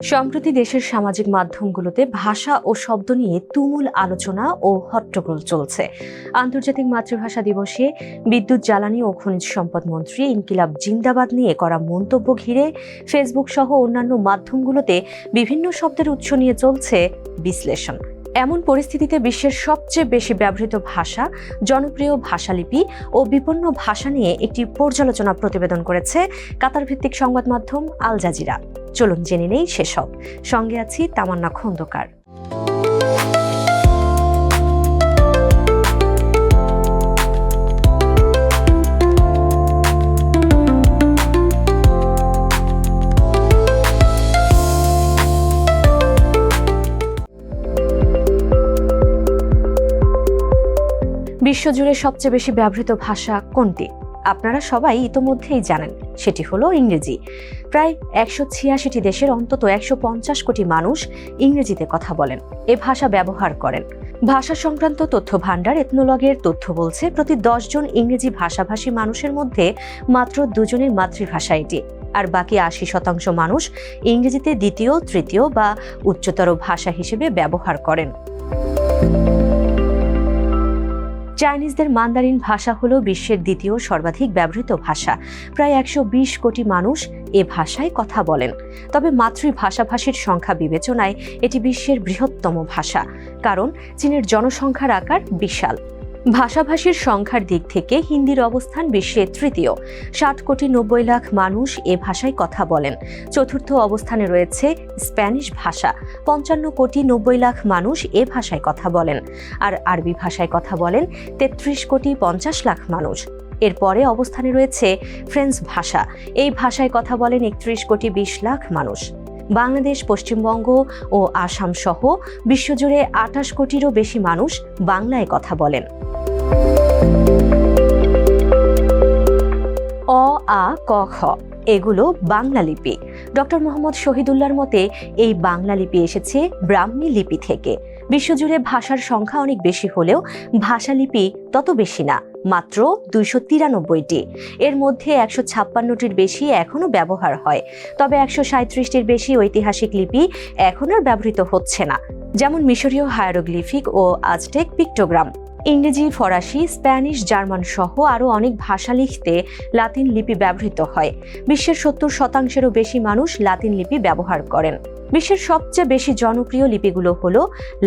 সম্প্রতি দেশের সামাজিক মাধ্যমগুলোতে ভাষা ও শব্দ নিয়ে তুমুল আলোচনা ও হট্টগোল চলছে। আন্তর্জাতিক মাতৃভাষা দিবসে বিদ্যুৎ, জ্বালানি ও খনিজ সম্পদ মন্ত্রী ইনকিলাব জিন্দাবাদ নিয়ে করা মন্তব্য ঘিরে ফেসবুক সহ অন্যান্য মাধ্যমগুলোতে বিভিন্ন শব্দের উৎস নিয়ে চলছে বিশ্লেষণ। এমন পরিস্থিতিতে বিশ্বের সবচেয়ে বেশি ব্যবহৃত ভাষা, জনপ্রিয় ভাষালিপি ও বিপন্ন ভাষা নিয়ে একটি পর্যালোচনা প্রতিবেদন করেছে কাতার ভিত্তিক সংবাদ মাধ্যম আল জাজিরা। চলুন জেনে নেই সেসব। সঙ্গে আছি তামান্না খন্দকার। বিশ্বজুড়ে সবচেয়ে বেশি ব্যবহৃত ভাষা কোনটি? আপনারা সবাই ইতোমধ্যেই জানেন, সেটি হলো ইংরেজি। প্রায় 186টি দেশের অন্তত 150 কোটি মানুষ ইংরেজিতে কথা বলেন, এ ভাষা ব্যবহার করেন। ভাষা সংক্রান্ত তথ্য ভাণ্ডার এথনোলগের তথ্য বলছে, প্রতি 10 জন ইংরেজি ভাষাভাষী মানুষের মধ্যে মাত্র 2 জনের মাতৃভাষা এটি, আর বাকি 80% মানুষ ইংরেজিতে দ্বিতীয়, তৃতীয় বা উচ্চতর ভাষা হিসেবে ব্যবহার করেন। চাইনিজদের মান্দারিন ভাষা হল বিশ্বের দ্বিতীয় সর্বাধিক ব্যবহৃত ভাষা। প্রায় 120 কোটি মানুষ এ ভাষায় কথা বলেন। তবে মাতৃভাষাভাষীর সংখ্যা বিবেচনায় এটি বিশ্বের বৃহত্তম ভাষা, কারণ চীনের জনসংখ্যার আকার বিশাল। ভাষাভাষীর সংখ্যার দিক থেকে হিন্দির অবস্থান বিশ্বে তৃতীয়, 60 কোটি 90 লাখ মানুষ এ ভাষায় কথা বলেন। চতুর্থ অবস্থানে রয়েছে স্প্যানিশ ভাষা, 55 কোটি 90 লাখ মানুষ এ ভাষায় কথা বলেন। আর আরবি ভাষায় কথা বলেন 33 কোটি 50 লাখ মানুষ। এরপরে অবস্থানে রয়েছে ফ্রেঞ্চ ভাষা, এই ভাষায় কথা বলেন 31 কোটি 20 লাখ মানুষ। বাংলাদেশ, পশ্চিমবঙ্গ ও আসাম সহ বিশ্বজুড়ে 28 কোটিরও বেশি মানুষ বাংলায় কথা বলেন। অ, আ, ক, খ এগুলো বাংলা লিপি। ডক্টর মোহাম্মদ শহীদুল্লাহর মতে এই বাংলা লিপি এসেছে ব্রাহ্মী লিপি থেকে। বিশ্বজুড়ে ভাষার সংখ্যা অনেক বেশি হলেও ভাষালিপি তত বেশি না, মাত্র 293টি। এর মধ্যে 156টির বেশি এখনো ব্যবহার হয়। তবে 137টির বেশি ঐতিহাসিক লিপি এখন আর ব্যবহৃত হচ্ছে না, যেমন মিশরীয় হায়ারোগ্লিফিক ও আজটেক পিক্টোগ্রাম। ইংরেজি, ফরাসি, স্প্যানিশ, জার্মান সহ আরও অনেক ভাষা লিখতে লাতিন লিপি ব্যবহৃত হয়। বিশ্বের 70%-এরও বেশি মানুষ লাতিন লিপি ব্যবহার করেন। বিশ্বের সবচেয়ে বেশি জনপ্রিয় লিপিগুলো হল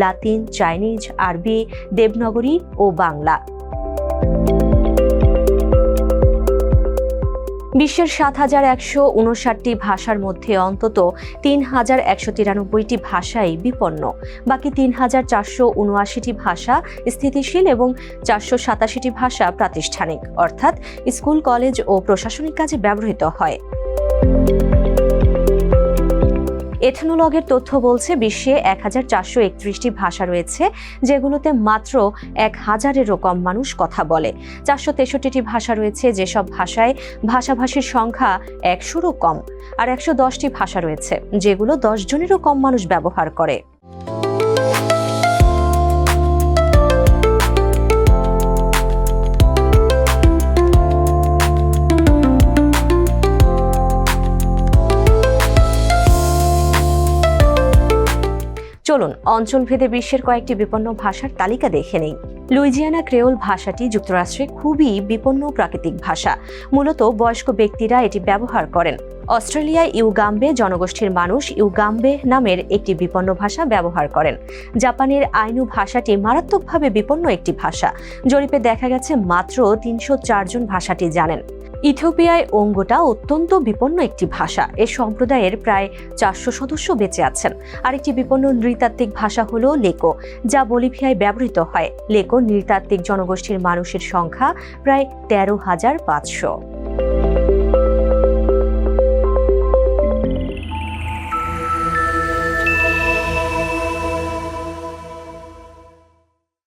লাতিন, চাইনিজ, আরবি, দেবনাগরী ও বাংলা। বিশ্বের 7,159টি ভাষার মধ্যে অন্তত 3,193টি ভাষাই বিপন্ন। বাকি 3,479টি ভাষা স্থিতিশীল এবং 487টি ভাষা প্রাতিষ্ঠানিক, অর্থাৎ স্কুল, কলেজ ও প্রশাসনিক কাজে ব্যবহৃত হয়। এথনোলগের তথ্য বলছে, বিশ্বে 1,431টি ভাষা রয়েছে, যেগুলোতে মাত্র 1,000-এরও কম মানুষ কথা বলে। 463টি ভাষা রয়েছে যেসব ভাষায় ভাষাভাষীর সংখ্যা 100-রও কম, আর 110টি ভাষা রয়েছে যেগুলো 10 জনেরও কম মানুষ ব্যবহার করে। চলুন অঞ্চলভেদে বিশ্বের কয়েকটি বিপন্ন ভাষার তালিকা দেখে নেই। লুইজিয়ানা ক্রেওল ভাষাটি যুক্তরাষ্ট্রে খুবই বিপন্ন প্রাকৃতিক ভাষা। মূলত বয়স্ক ব্যক্তিরা এটি ব্যবহার করেন। অস্ট্রেলিয়ায় ইউগাম্বে জনগোষ্ঠীর মানুষ ইউগাম্বে নামের একটি বিপন্ন ভাষা ব্যবহার করেন। জাপানের আইনু ভাষাটি মারাত্মকভাবে বিপন্ন একটি ভাষা। জরিপে দেখা গেছে মাত্র 304 জন ভাষাটি জানেন। ইথিওপিয়ায় ওঙ্গোটা অত্যন্ত বিপন্ন একটি ভাষা। এ সম্প্রদায়ের প্রায় 400 সদস্য বেঁচে আছেন। আরেকটি বিপন্ন নৃতাত্ত্বিক ভাষা হলো লেকো, যা বলিভিয়ায় ব্যবহৃত হয়। লেকো নৃতাত্ত্বিক জনগোষ্ঠীর মানুষের সংখ্যা প্রায় 13,500।